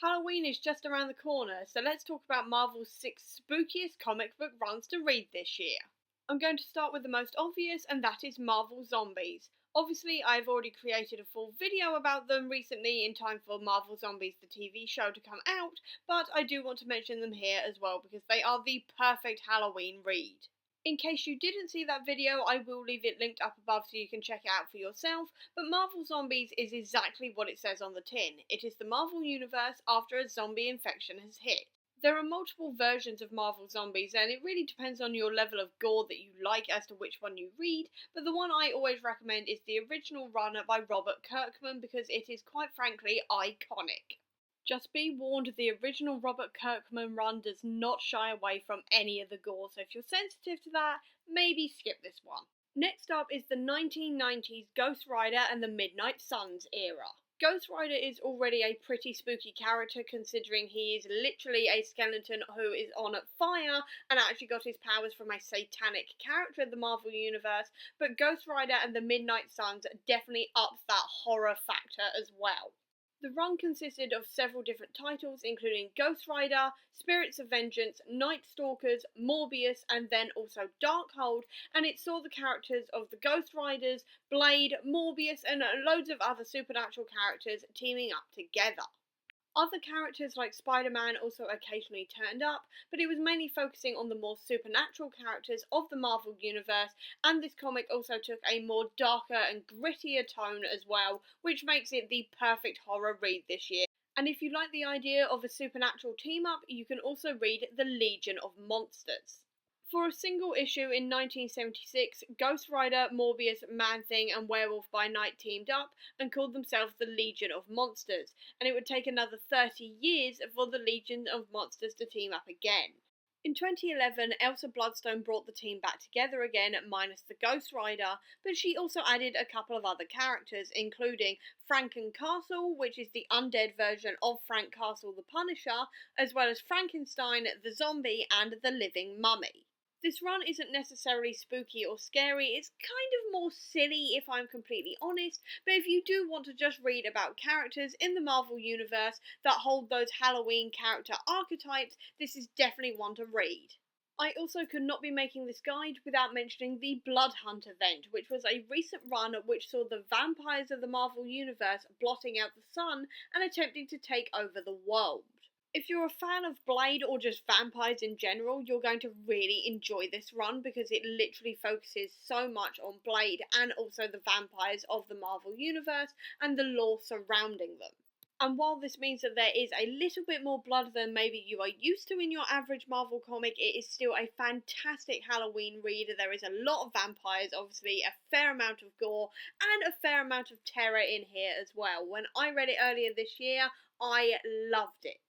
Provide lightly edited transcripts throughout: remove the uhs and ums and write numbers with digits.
Halloween is just around the corner, so let's talk about Marvel's 6 spookiest comic book runs to read this year. I'm going to start with the most obvious, and that is Marvel Zombies. Obviously, I've already created a full video about them recently in time for Marvel Zombies the TV show to come out, but I do want to mention them here as well because they are the perfect Halloween read. In case you didn't see that video, I will leave it linked up above so you can check it out for yourself, but Marvel Zombies is exactly what it says on the tin. It is the Marvel Universe after a zombie infection has hit. There are multiple versions of Marvel Zombies, and it really depends on your level of gore that you like as to which one you read, but the one I always recommend is the original run by Robert Kirkman because it is quite frankly iconic. Just be warned, the original Robert Kirkman run does not shy away from any of the gore, so if you're sensitive to that, maybe skip this one. Next up is the 1990s Ghost Rider and the Midnight Suns era. Ghost Rider is already a pretty spooky character considering he is literally a skeleton who is on fire and actually got his powers from a satanic character in the Marvel Universe, but Ghost Rider and the Midnight Suns definitely ups that horror factor as well. The run consisted of several different titles, including Ghost Rider, Spirits of Vengeance, Night Stalkers, Morbius, and then also Darkhold, and it saw the characters of the Ghost Riders, Blade, Morbius, and loads of other supernatural characters teaming up together. Other characters like Spider-Man also occasionally turned up, but it was mainly focusing on the more supernatural characters of the Marvel Universe, and this comic also took a more darker and grittier tone as well, which makes it the perfect horror read this year. And if you like the idea of a supernatural team-up, you can also read The Legion of Monsters. For a single issue in 1976, Ghost Rider, Morbius, Man-Thing and Werewolf by Night teamed up and called themselves the Legion of Monsters, and it would take another 30 years for the Legion of Monsters to team up again. In 2011, Elsa Bloodstone brought the team back together again, minus the Ghost Rider, but she also added a couple of other characters, including Franken Castle, which is the undead version of Frank Castle the Punisher, as well as Frankenstein, the zombie, and the living mummy. This run isn't necessarily spooky or scary, it's kind of more silly if I'm completely honest, but if you do want to just read about characters in the Marvel Universe that hold those Halloween character archetypes, this is definitely one to read. I also could not be making this guide without mentioning the Blood Hunt event, which was a recent run which saw the vampires of the Marvel Universe blotting out the sun and attempting to take over the world. If you're a fan of Blade or just vampires in general, you're going to really enjoy this run because it literally focuses so much on Blade and also the vampires of the Marvel Universe and the lore surrounding them. And while this means that there is a little bit more blood than maybe you are used to in your average Marvel comic, it is still a fantastic Halloween read. There is a lot of vampires, obviously, a fair amount of gore, and a fair amount of terror in here as well. When I read it earlier this year, I loved it.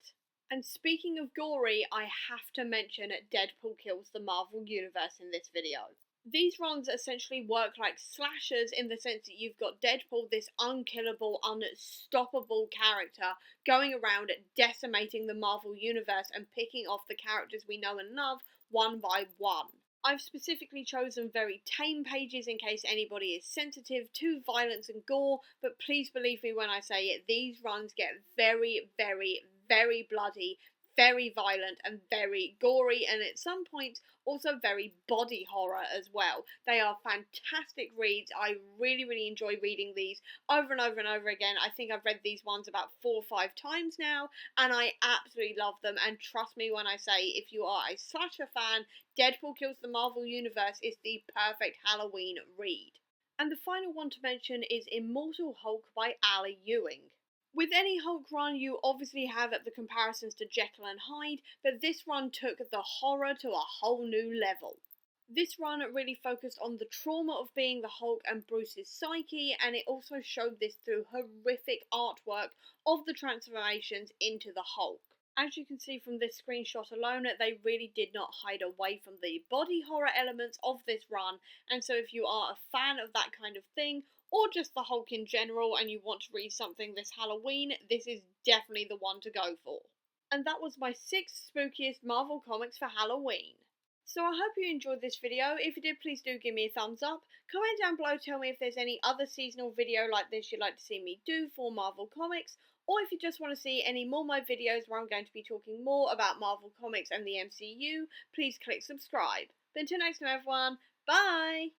And speaking of gory, I have to mention Deadpool Kills the Marvel Universe in this video. These runs essentially work like slashers in the sense that you've got Deadpool, this unkillable, unstoppable character, going around decimating the Marvel Universe and picking off the characters we know and love one by one. I've specifically chosen very tame pages in case anybody is sensitive to violence and gore, but please believe me when I say it, these runs get very, very, very bloody, very violent and very gory, and at some points also very body horror as well. They are fantastic reads. I really enjoy reading these over and over and over again. I think I've read these ones about 4 or 5 times now, and I absolutely love them. And trust me when I say, if you are a slasher fan, Deadpool Kills the Marvel Universe is the perfect Halloween read. And the final one to mention is Immortal Hulk by Ali Ewing. With any Hulk run, you obviously have the comparisons to Jekyll and Hyde, but this run took the horror to a whole new level. This run really focused on the trauma of being the Hulk and Bruce's psyche, and it also showed this through horrific artwork of the transformations into the Hulk. As you can see from this screenshot alone, they really did not hide away from the body horror elements of this run, and so if you are a fan of that kind of thing, or just the Hulk in general and you want to read something this Halloween, this is definitely the one to go for. And that was my 6 spookiest Marvel comics for Halloween. So I hope you enjoyed this video. If you did, please do give me a thumbs up. Comment down below, tell me if there's any other seasonal video like this you'd like to see me do for Marvel Comics, Or if you just want to see any more of my videos where I'm going to be talking more about Marvel Comics and the MCU, please click subscribe. But until next time everyone, bye!